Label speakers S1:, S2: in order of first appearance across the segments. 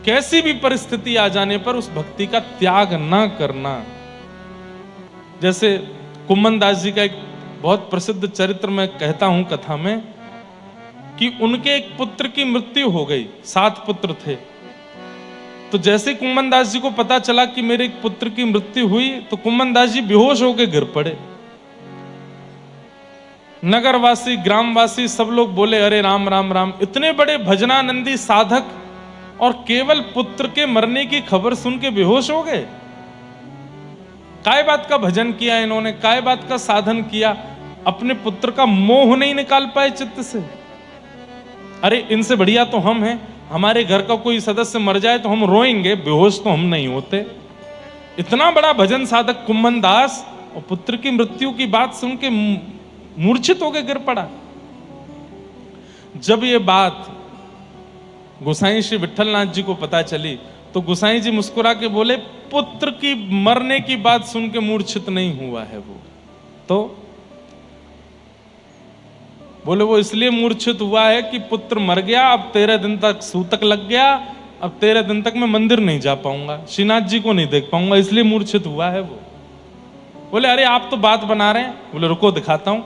S1: कैसी भी परिस्थिति आ जाने पर उस भक्ति का त्याग ना करना। जैसे कुम्मन दास जी का एक बहुत प्रसिद्ध चरित्र मैं कहता हूं कथा में कि उनके एक पुत्र की मृत्यु हो गई, 7 पुत्र थे। तो जैसे कुम्मन दास जी को पता चला कि मेरे एक पुत्र की मृत्यु हुई तो कुम्मन दास जी बेहोश होकर गिर पड़े। नगरवासी, ग्रामवासी सब लोग बोले अरे राम राम राम, इतने बड़े भजनानंदी साधक और केवल पुत्र के मरने की खबर सुन के बेहोश हो गए। काय बात का भजन किया इन्होंने, काय बात का साधन किया, अपने पुत्र का मोह नहीं निकाल पाए चित्त से। अरे इनसे बढ़िया तो हम हैं, हमारे घर का कोई सदस्य मर जाए तो हम रोएंगे, बेहोश तो हम नहीं होते। इतना बड़ा भजन साधक कुम्मन दास और पुत्र की मृत्यु की बात सुन के मूर्छित होकर गिर पड़ा। जब ये बात गोसाई श्री विट्ठलनाथ जी को पता चली तो गोसाई जी मुस्कुरा के बोले पुत्र की मरने की बात सुन के मूर्छित नहीं हुआ है वो, तो बोले वो इसलिए मूर्छित हुआ है कि पुत्र मर गया, अब 13 दिन तक सूतक लग गया, अब 13 दिन तक मैं मंदिर नहीं जा पाऊंगा, श्रीनाथ जी को नहीं देख पाऊंगा, इसलिए मूर्छित हुआ है वो। बोले अरे आप तो बात बना रहे हैं। बोले रुको दिखाता हूं।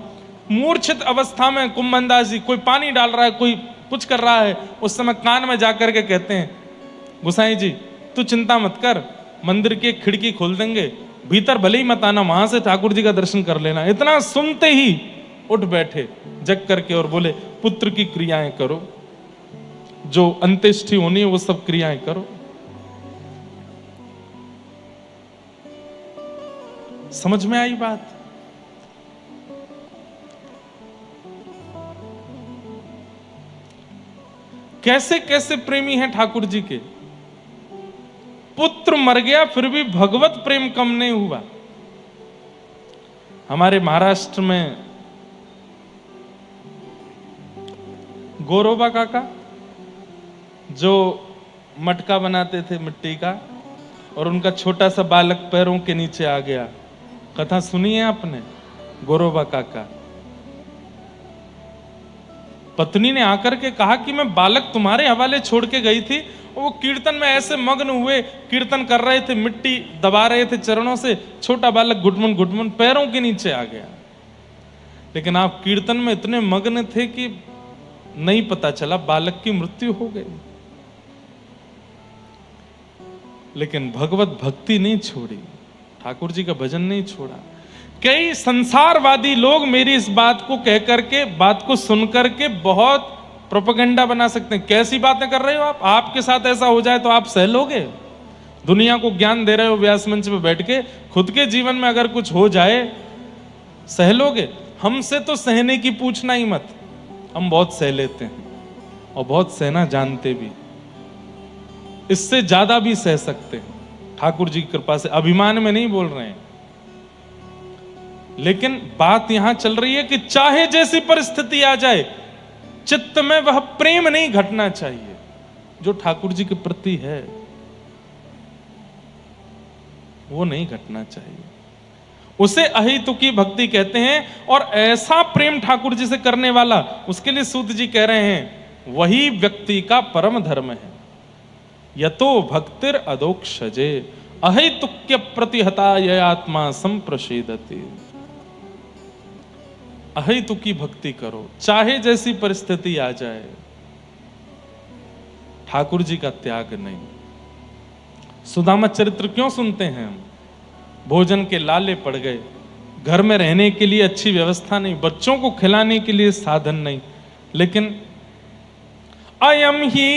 S1: मूर्छित अवस्था में कुम्मन दास जी कोई पानी डाल रहा है, कोई कुछ कर रहा है, उस समय कान में जाकर के कहते हैं गोसाई जी तू चिंता मत कर, मंदिर की एक खिड़की खोल देंगे, भीतर भले ही मत आना, वहां से ठाकुर जी का दर्शन कर लेना। इतना सुनते ही उठ बैठे जग करके और बोले पुत्र की क्रियाएं करो, जो अंत्येष्टि होनी है वो सब क्रियाएं करो। समझ में आई बात? कैसे कैसे प्रेमी हैं ठाकुर जी के। पुत्र मर गया फिर भी भगवत प्रेम कम नहीं हुआ। हमारे महाराष्ट्र में गोरोबा काका जो मटका बनाते थे मिट्टी का और उनका छोटा सा बालक पैरों के नीचे आ गया, कथा सुनी है आपने? गोरोबा काका, पत्नी ने आकर के कहा कि मैं बालक तुम्हारे हवाले छोड़ के गई थी, और वो कीर्तन में ऐसे मग्न हुए, कीर्तन कर रहे थे, मिट्टी दबा रहे थे चरणों से, छोटा बालक घुटमुन घुटमुन पैरों के नीचे आ गया। लेकिन आप कीर्तन में इतने मग्न थे कि नहीं पता चला, बालक की मृत्यु हो गई। लेकिन भगवत भक्ति नहीं छोड़ी, ठाकुर जी का भजन नहीं छोड़ा। कई संसारवादी लोग मेरी इस बात को कह करके, बात को सुन करके बहुत प्रोपेगेंडा बना सकते हैं। कैसी बातें कर रहे हो आप? आपके साथ ऐसा हो जाए तो आप सह लोगे? दुनिया को ज्ञान दे रहे हो व्यास मंच पे बैठ के, खुद के जीवन में अगर कुछ हो जाए सह लोगे? हमसे तो सहने की पूछना ही मत, हम बहुत सह लेते हैं और बहुत सहना जानते भी, इससे ज्यादा भी सह सकते हैं ठाकुर जी की कृपा से। अभिमान में नहीं बोल रहे हैं, लेकिन बात यहां चल रही है कि चाहे जैसी परिस्थिति आ जाए, चित्त में वह प्रेम नहीं घटना चाहिए जो ठाकुर जी के प्रति है, वो नहीं घटना चाहिए। उसे अहेतुकी भक्ति कहते हैं। और ऐसा प्रेम ठाकुर जी से करने वाला, उसके लिए सूत जी कह रहे हैं वही व्यक्ति का परम धर्म है। यतो भक्तिर अदोक्षजे अहेतुक्य प्रतिहता ये आत्मा संप्रषेदते। अहेतुकी भक्ति करो, चाहे जैसी परिस्थिति आ जाए, ठाकुर जी का त्याग नहीं। सुदामा चरित्र क्यों सुनते हैं हम? भोजन के लाले पड़ गए, घर में रहने के लिए अच्छी व्यवस्था नहीं, बच्चों को खिलाने के लिए साधन नहीं, लेकिन अयम ही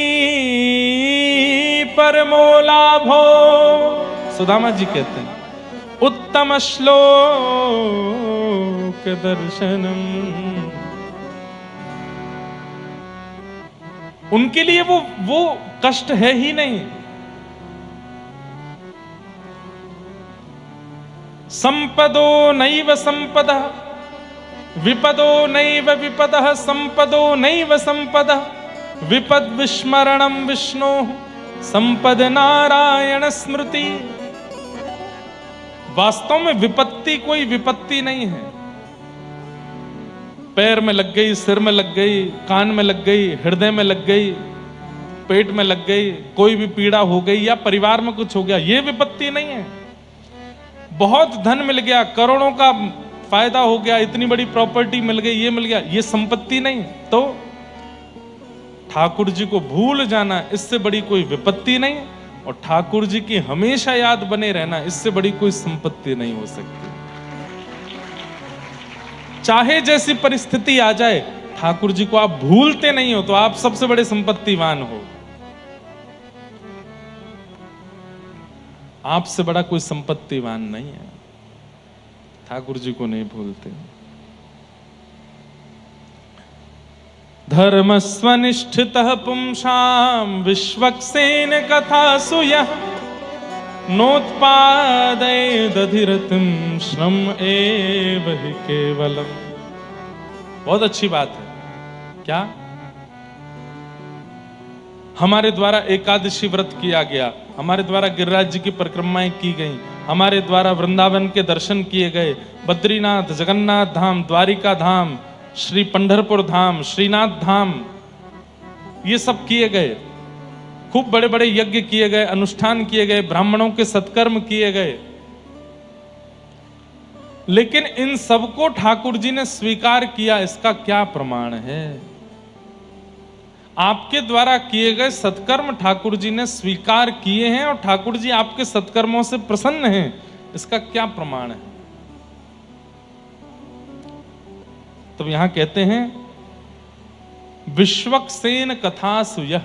S1: परमो लाभो, सुदामा जी कहते हैं, उत्तम श्लोक दर्शनम। उनके लिए वो कष्ट है ही नहीं। संपदो नैव संपदः विपदो नैव विपदः संपदो नैव संपदः विपद विस्मरणम विष्णोः संपद नारायण स्मृति। वास्तव में विपत्ति कोई विपत्ति नहीं है। पैर में लग गई, सिर में लग गई, कान में लग गई, हृदय में लग गई, पेट में लग गई, कोई भी पीड़ा हो गई या परिवार में कुछ हो गया, ये विपत्ति नहीं है। बहुत धन मिल गया, करोड़ों का फायदा हो गया, इतनी बड़ी प्रॉपर्टी मिल गई, ये मिल गया, ये संपत्ति नहीं। तो ठाकुर जी को भूल जाना, इससे बड़ी कोई विपत्ति नहीं। और ठाकुर जी की हमेशा याद बने रहना, इससे बड़ी कोई संपत्ति नहीं हो सकती। चाहे जैसी परिस्थिति आ जाए, ठाकुर जी को आप भूलते नहीं हो तो आप सबसे बड़े संपत्तिवान हो। आपसे बड़ा कोई संपत्तिवान नहीं है। ठाकुर जी को नहीं भूलते। धर्मस्वनिष्ठितः पुंसां विश्वक्सेन कथासु यः नोत्पादयेदधिरतिं श्रम एव हि केवलम्। बहुत अच्छी बात है। क्या? हमारे द्वारा एकादशी व्रत किया गया, हमारे द्वारा गिरिराज जी की परिक्रमाएं की गई, हमारे द्वारा वृंदावन के दर्शन किए गए, बद्रीनाथ, जगन्नाथ धाम, द्वारिका धाम, श्री पंढरपुर धाम, श्रीनाथ धाम, ये सब किए गए। खूब बड़े बड़े यज्ञ किए गए, अनुष्ठान किए गए, ब्राह्मणों के सत्कर्म किए गए। लेकिन इन सबको ठाकुर जी ने स्वीकार किया, इसका क्या प्रमाण है? आपके द्वारा किए गए सत्कर्म ठाकुर जी ने स्वीकार किए हैं और ठाकुर जी आपके सत्कर्मों से प्रसन्न हैं, इसका क्या प्रमाण है? तो यहां कहते हैं विश्वक्सेन कथासु यः,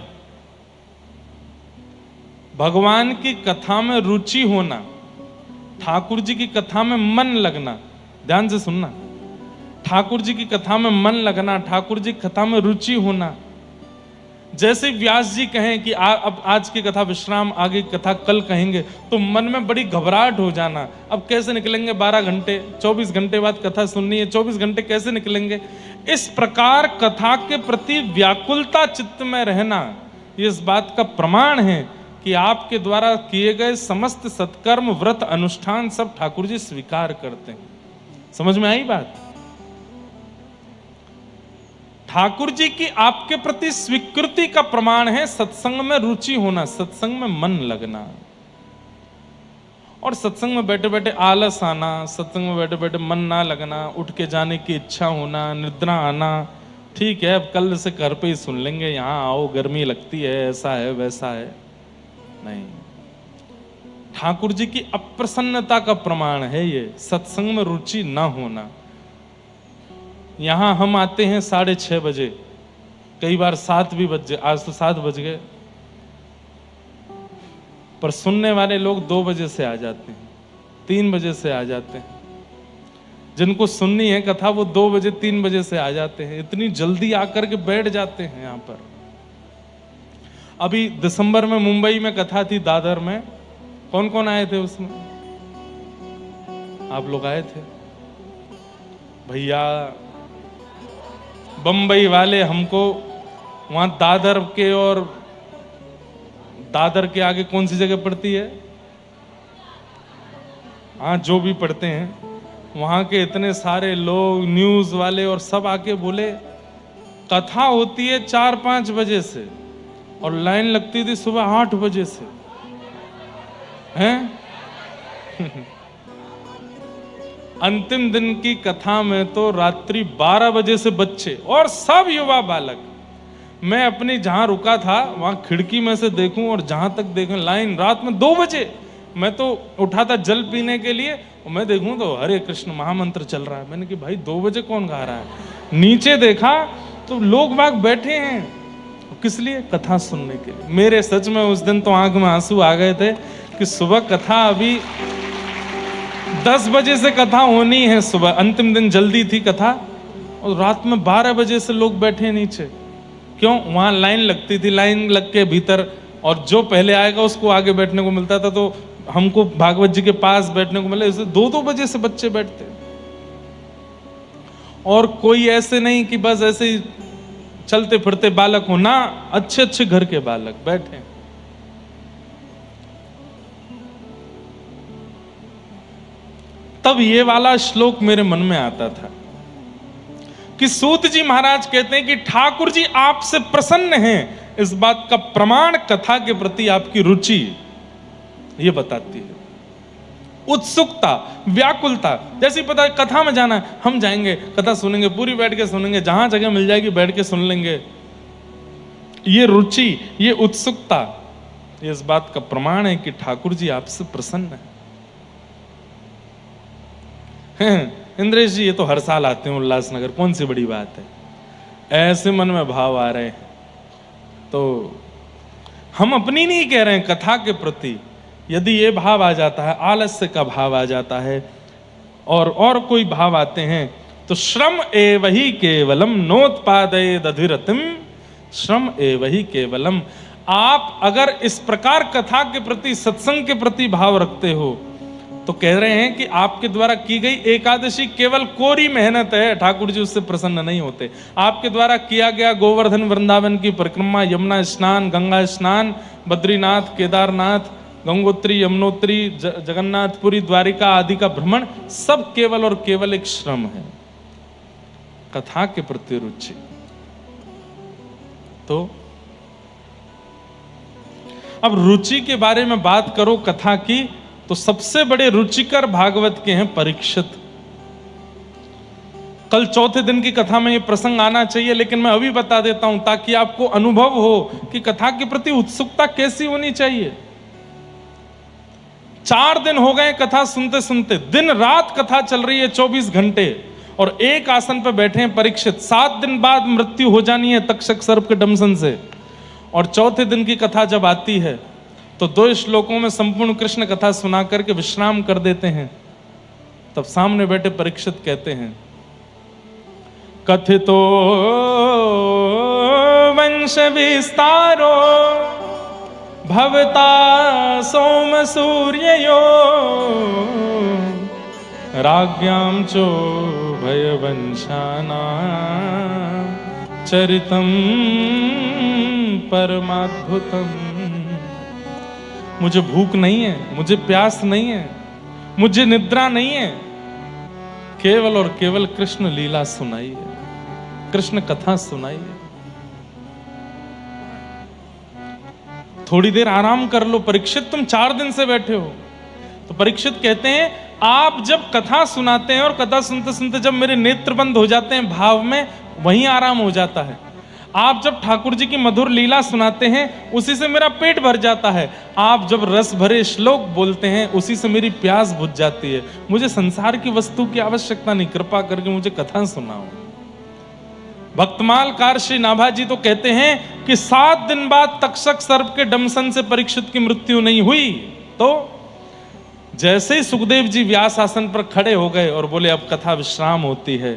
S1: भगवान की कथा में रुचि होना, ठाकुर जी की कथा में मन लगना। ध्यान से सुनना, ठाकुर जी की कथा में मन लगना, ठाकुर जी की कथा में रुचि होना। जैसे व्यास जी कहें कि अब आज की कथा विश्राम, आगे की कथा कल कहेंगे, तो मन में बड़ी घबराहट हो जाना। अब कैसे निकलेंगे 12 घंटे, 24 घंटे बाद कथा सुननी है, 24 घंटे कैसे निकलेंगे? इस प्रकार कथा के प्रति व्याकुलता चित्त में रहना, ये इस बात का प्रमाण है कि आपके द्वारा किए गए समस्त सत्कर्म, व्रत, अनुष्ठान सब ठाकुर जी स्वीकार करते हैं। समझ में आई बात? ठाकुर जी की आपके प्रति स्वीकृति का प्रमाण है सत्संग में रुचि होना, सत्संग में मन लगना। और सत्संग में बैठे बैठे आलस आना, सत्संग में बैठे बैठे मन ना लगना, उठ के जाने की इच्छा होना, निद्रा आना, ठीक है अब कल से घर पे ही सुन लेंगे, यहाँ आओ गर्मी लगती है, ऐसा है वैसा है, नहीं। ठाकुर जी की अप्रसन्नता का प्रमाण है ये सत्संग में रुचि ना होना। यहां हम आते हैं 6:30 बजे, कई बार 7 भी बज गए, आज तो 7 बज गए, पर सुनने वाले लोग 2 बजे से आ जाते हैं, 3 बजे से आ जाते हैं। जिनको सुननी है कथा वो 2 बजे 3 बजे से आ जाते हैं, इतनी जल्दी आकर के बैठ जाते हैं यहां पर। अभी दिसंबर में मुंबई में कथा थी, दादर में, कौन कौन आए थे उसमें? आप लोग आए थे भैया। बंबई वाले हमको वहां दादर के, और दादर के आगे कौन सी जगह पड़ती है, हाँ जो भी पढ़ते हैं, वहां के इतने सारे लोग, न्यूज वाले और सब आके बोले कथा होती है 4-5 बजे से और लाइन लगती थी सुबह 8 बजे से, हैं? अंतिम दिन की कथा में तो रात्रि 12 बजे से बच्चे और सब युवा बालक, मैं अपनी जहां रुका था वहां खिड़की में से देखूं और जहां तक देखूं लाइन, रात में 2 बजे मैं तो उठा था जल पीने के लिए, और मैं देखूं तो हरे कृष्ण महामंत्र चल रहा है। मैंने कि भाई 2 बजे कौन गा रहा है? नीचे देखा तो लोग बाग बैठे हैं, किस लिए? कथा सुनने के लिए। मेरे सच में उस दिन तो आंख में आंसू आ गए थे कि सुबह कथा, अभी 10 बजे से कथा होनी है सुबह, अंतिम दिन जल्दी थी कथा, और रात में 12 बजे से लोग बैठे नीचे। क्यों? वहां लाइन लगती थी, लाइन लग के भीतर, और जो पहले आएगा उसको आगे बैठने को मिलता था, तो हमको भागवत जी के पास बैठने को मिला। इसे 2-2 बजे से बच्चे बैठते, और कोई ऐसे नहीं कि बस ऐसे ही चलते फिरते बालक हो ना, अच्छे अच्छे घर के बालक बैठे। तब ये वाला श्लोक मेरे मन में आता था कि सूत जी महाराज कहते हैं कि ठाकुर जी आपसे प्रसन्न हैं, इस बात का प्रमाण कथा के प्रति आपकी रुचि ये बताती है। उत्सुकता, व्याकुलता, जैसे पता है कथा में जाना है, हम जाएंगे, कथा सुनेंगे, पूरी बैठ के सुनेंगे, जहां जगह मिल जाएगी बैठ के सुन लेंगे। ये रुचि, ये उत्सुकता, ये इस बात का प्रमाण है कि ठाकुर जी आपसे प्रसन्न है। इंद्रेश जी ये तो हर साल आते हैं उल्लासनगर, कौन सी बड़ी बात है। ऐसे मन में भाव आ रहे हैं तो हम अपनी नहीं कह रहे हैं, कथा के प्रति यदि ये भाव आ जाता है, आलस्य का भाव आ जाता है और कोई भाव आते हैं तो श्रम एव ही केवलम नोत्पादयेद अधिरतिम, श्रम एव ही केवलम। आप अगर इस प्रकार कथा के प्रति, सत्संग के प्रति भाव रखते हो तो कह रहे हैं कि आपके द्वारा की गई एकादशी केवल कोरी मेहनत है, ठाकुर जी उससे प्रसन्न नहीं होते। आपके द्वारा किया गया गोवर्धन वृंदावन की परिक्रमा, यमुना स्नान, गंगा स्नान, बद्रीनाथ, केदारनाथ, गंगोत्री, यमुनोत्री, जगन्नाथपुरी, द्वारिका आदि का भ्रमण, सब केवल और केवल एक श्रम है। कथा के प्रति रुचि, तो अब रुचि के बारे में बात करो कथा की, तो सबसे बड़े रुचिकर भागवत के हैं परीक्षित। कल चौथे दिन की कथा में ये प्रसंग आना चाहिए, लेकिन मैं अभी बता देता हूं ताकि आपको अनुभव हो कि कथा के प्रति उत्सुकता कैसी होनी चाहिए। 4 दिन हो गए कथा सुनते सुनते, दिन रात कथा चल रही है 24 घंटे, और एक आसन पर बैठे हैं परीक्षित। 7 दिन बाद मृत्यु हो जानी है तक्षक सर्प के डंसन से, और चौथे दिन की कथा जब आती है तो 2 श्लोकों में संपूर्ण कृष्ण कथा सुना करके विश्राम कर देते हैं। तब सामने बैठे परीक्षित कहते हैं, कथितो वंश विस्तारो भवता सोम सूर्ययो राज्ञां चो भयवंशाना चरितम परमाद्भुतम। मुझे भूख नहीं है, मुझे प्यास नहीं है, मुझे निद्रा नहीं है, केवल और केवल कृष्ण लीला सुनाइए, कृष्ण कथा सुनाइए। थोड़ी देर आराम कर लो परीक्षित, तुम 4 दिन से बैठे हो। तो परीक्षित कहते हैं, आप जब कथा सुनाते हैं और कथा सुनते सुनते जब मेरे नेत्र बंद हो जाते हैं भाव में, वहीं आराम हो जाता है। आप जब ठाकुर जी की मधुर लीला सुनाते हैं उसी से मेरा पेट भर जाता है। आप जब रस भरे श्लोक बोलते हैं उसी से मेरी प्यास बुझ जाती है। मुझे संसार की वस्तु की आवश्यकता नहीं, कृपा करके मुझे कथा सुनाओ। भक्तमालकार श्री नाभाजी तो कहते हैं कि 7 दिन बाद तक्षक सर्प के डंसन से परीक्षित की मृत्यु नहीं हुई, तो जैसे ही सुखदेव जी व्यास आसन पर खड़े हो गए और बोले अब कथा विश्राम होती है,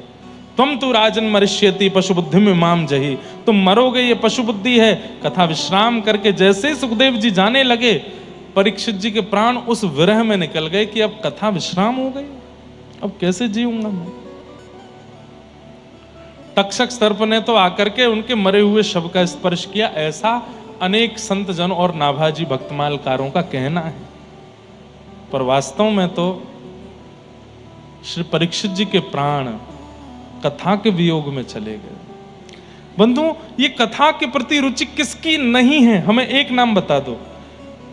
S1: तुम तो राजन मरिष्यति पशु बुद्धि में माम जही, तुम मरोगे ये पशु बुद्धि है। कथा विश्राम करके जैसे ही सुखदेव जी जाने लगे, परीक्षित जी के प्राण उस विरह में निकल गए कि अब कथा विश्राम हो गई, अब कैसे जीऊंगा मैं। तक्षक सर्प ने तो आकर के उनके मरे हुए शव का स्पर्श किया, ऐसा अनेक संत जन और नाभाजी भक्तमालकारों का कहना है। पर वास्तव में तो श्री परीक्षित जी के प्राण कथा के वियोग में चले गए। बंधु, ये कथा के प्रति रुचि किसकी नहीं है? हमें एक नाम बता दो।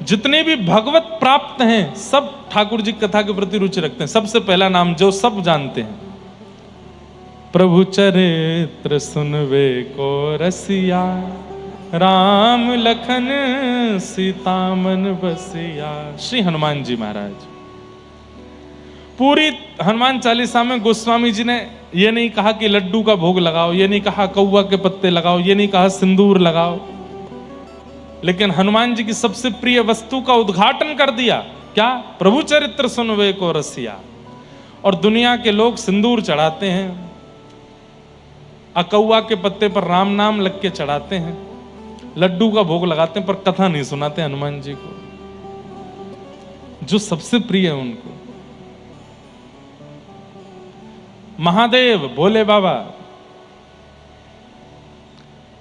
S1: जितने भी भगवत प्राप्त हैं सब ठाकुर जी कथा के प्रति रुचि रखते हैं। सबसे पहला नाम जो सब जानते हैं, प्रभु चरित्र सुनवे को रसिया, राम लखन सीता मन बसिया। श्री हनुमान जी महाराज। पूरी हनुमान चालीसा में गोस्वामी जी ने ये नहीं कहा कि लड्डू का भोग लगाओ, ये नहीं कहा कौवा के पत्ते लगाओ, ये नहीं कहा सिंदूर लगाओ, लेकिन हनुमान जी की सबसे प्रिय वस्तु का उद्घाटन कर दिया। क्या? प्रभु चरित्र सुनवे को रसिया। और दुनिया के लोग सिंदूर चढ़ाते हैं, अकौवा के पत्ते पर राम नाम लग के चढ़ाते हैं, लड्डू का भोग लगाते हैं, पर कथा नहीं सुनाते हनुमान जी को, जो सबसे प्रिय है उनको। महादेव भोले बाबा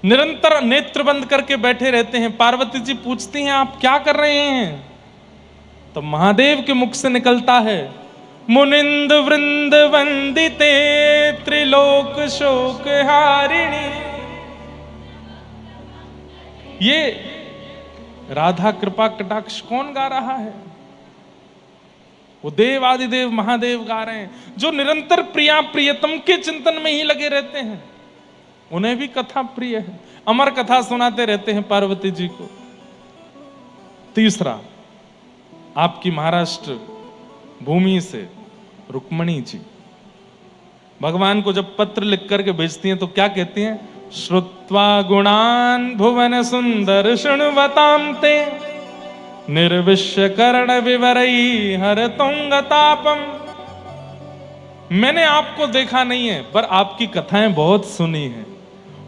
S1: निरंतर नेत्र बंद करके बैठे रहते हैं। पार्वती जी पूछती हैं आप क्या कर रहे हैं? तो महादेव के मुख से निकलता है, मुनिंद वृंद वंदिते त्रिलोक शोक हारिणी, ये राधा कृपा कटाक्ष कौन गा रहा है? वो देव आदिदेव महादेव गा रहे हैं, जो निरंतर प्रिया प्रियतम के चिंतन में ही लगे रहते हैं। उन्हें भी कथा प्रिय है, अमर कथा सुनाते रहते हैं पार्वती जी को। तीसरा, आपकी महाराष्ट्र भूमि से रुक्मणी जी भगवान को जब पत्र लिख करके भेजती हैं तो क्या कहती हैं? श्रुत्वा गुणान भुवन सुंदर शृण्वतां ते निर्विश्य कर्ण विवरई हर तुंगतापम। मैंने आपको देखा नहीं है, पर आपकी कथाएं बहुत सुनी हैं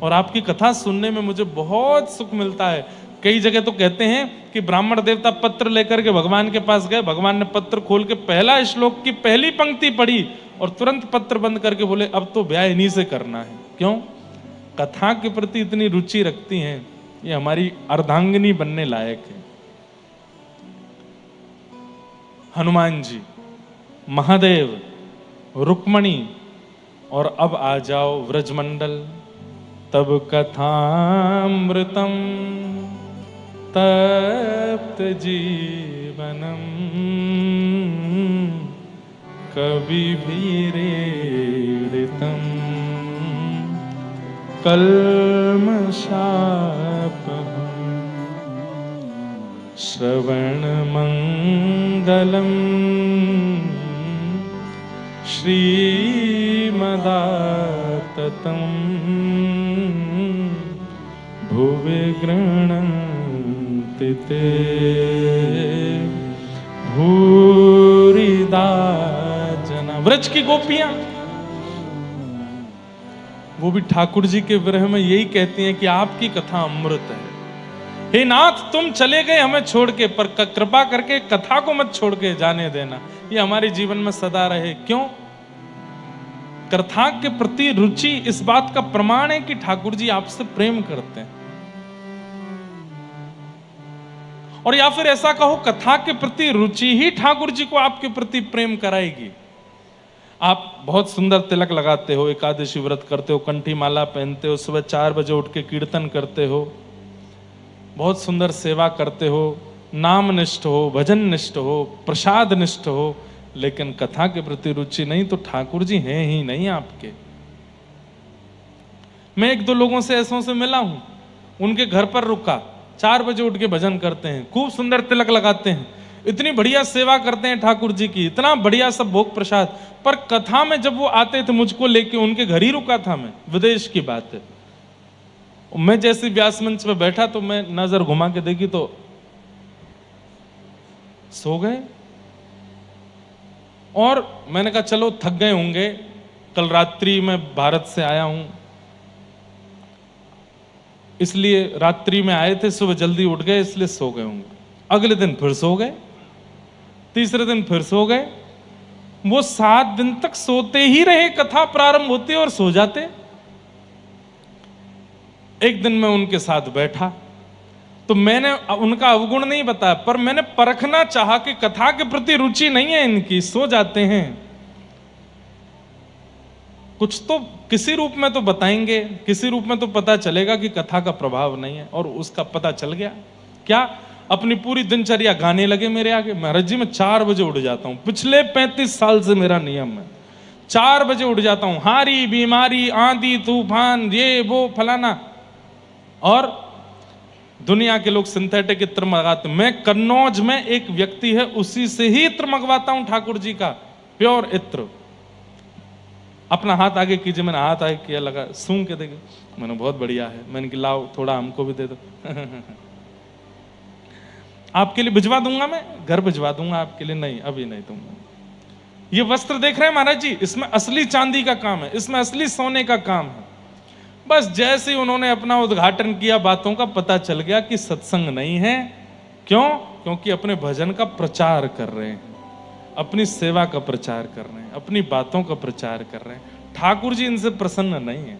S1: और आपकी कथा सुनने में मुझे बहुत सुख मिलता है। कई जगह तो कहते हैं कि ब्राह्मण देवता पत्र लेकर के भगवान के पास गए, भगवान ने पत्र खोल के पहला श्लोक की पहली पंक्ति पढ़ी और तुरंत पत्र बंद करके बोले अब तो ब्याह इन्हीं से करना है। क्यों? कथा के प्रति इतनी रुचि रखती हैं, ये हमारी अर्धांगिनी बनने लायक है। हनुमान जी, महादेव, रुक्मणी और अब आ जाओ व्रजमंडल। तब कथामृतम तप्त जीवनम कविभिरीडितम कल्मषापहम् श्रवणमंगलम श्रीमदाततं भुवि गृह्णन्ति ते भूरिदा जना। व्रज की गोपियां वो भी ठाकुर जी के विरह में यही कहती हैं कि आपकी कथा अमृत है। हे नाथ, तुम चले गए हमें छोड़ के, पर कृपा करके कथा को मत छोड़ के जाने देना, ये हमारे जीवन में सदा रहे। क्यों? कथा के प्रति रुचि इस बात का प्रमाण है कि ठाकुर जी आपसे प्रेम करते हैं। और या फिर ऐसा कहो, कथा के प्रति रुचि ही ठाकुर जी को आपके प्रति प्रेम कराएगी। आप बहुत सुंदर तिलक लगाते हो, एकादशी व्रत करते हो, कंठी माला पहनते हो, सुबह 4 बजे उठ के कीर्तन करते हो, बहुत सुंदर सेवा करते हो, नाम निष्ठ हो, भजन निष्ठ हो, प्रसाद निष्ठ हो, लेकिन कथा के प्रति रुचि नहीं तो ठाकुर जी हैं ही नहीं आपके। मैं 1-2 लोगों से ऐसों से मिला हूं, उनके घर पर रुका, 4 बजे उठ के भजन करते हैं, खूब सुंदर तिलक लगाते हैं, इतनी बढ़िया सेवा करते हैं ठाकुर जी की, इतना बढ़िया सब भोग प्रसाद, पर कथा में जब वो आते थे मुझको लेके, उनके घर ही रुका था मैं, विदेश की बात है। मैं जैसे व्यास मंच पे बैठा तो मैं नजर घुमा के देखी तो सो गए। और मैंने कहा चलो थक गए होंगे, कल रात्रि में भारत से आया हूं, इसलिए रात्रि में आए थे, सुबह जल्दी उठ गए इसलिए सो गए होंगे। अगले दिन फिर सो गए, तीसरे दिन फिर सो गए। वो 7 दिन तक सोते ही रहे, कथा प्रारंभ होते और सो जाते। एक दिन मैं उनके साथ बैठा तो मैंने उनका अवगुण नहीं बताया, पर मैंने परखना चाहा कि कथा के प्रति रुचि नहीं है इनकी, सो जाते हैं, कुछ तो किसी रूप में तो बताएंगे, किसी रूप में तो पता चलेगा कि कथा का प्रभाव नहीं है। और उसका पता चल गया। क्या? अपनी पूरी दिनचर्या गाने लगे मेरे आगे। महाराज जी मैं 4 बजे उठ जाता हूं, पिछले 35 साल से मेरा नियम है, 4 बजे उठ जाता हूं, हारी बीमारी आंधी तूफान ये वो फलाना। और दुनिया के लोग सिंथेटिक इत्र मंगाते, मैं कन्नौज में एक व्यक्ति है उसी से ही इत्र मंगवाता हूं, ठाकुर जी का प्योर इत्र। अपना हाथ आगे कीजिए, मैंने हाथ आगे किया, लगा सूंघ के देखे, मैंने बहुत बढ़िया है, मैंने कि लाओ थोड़ा हमको भी दे दो। आपके लिए भिजवा दूंगा, मैं घर भिजवा दूंगा आपके लिए। नहीं, अभी नहीं दूंगा। ये वस्त्र देख रहे हैं महाराज जी, इसमें असली चांदी का काम है, इसमें असली सोने का काम है। बस जैसे ही उन्होंने अपना उद्घाटन किया, बातों का पता चल गया कि सत्संग नहीं है। क्यों? क्योंकि अपने भजन का प्रचार कर रहे हैं, अपनी सेवा का प्रचार कर रहे हैं, अपनी बातों का प्रचार कर रहे हैं। ठाकुर जी इनसे प्रसन्न नहीं है।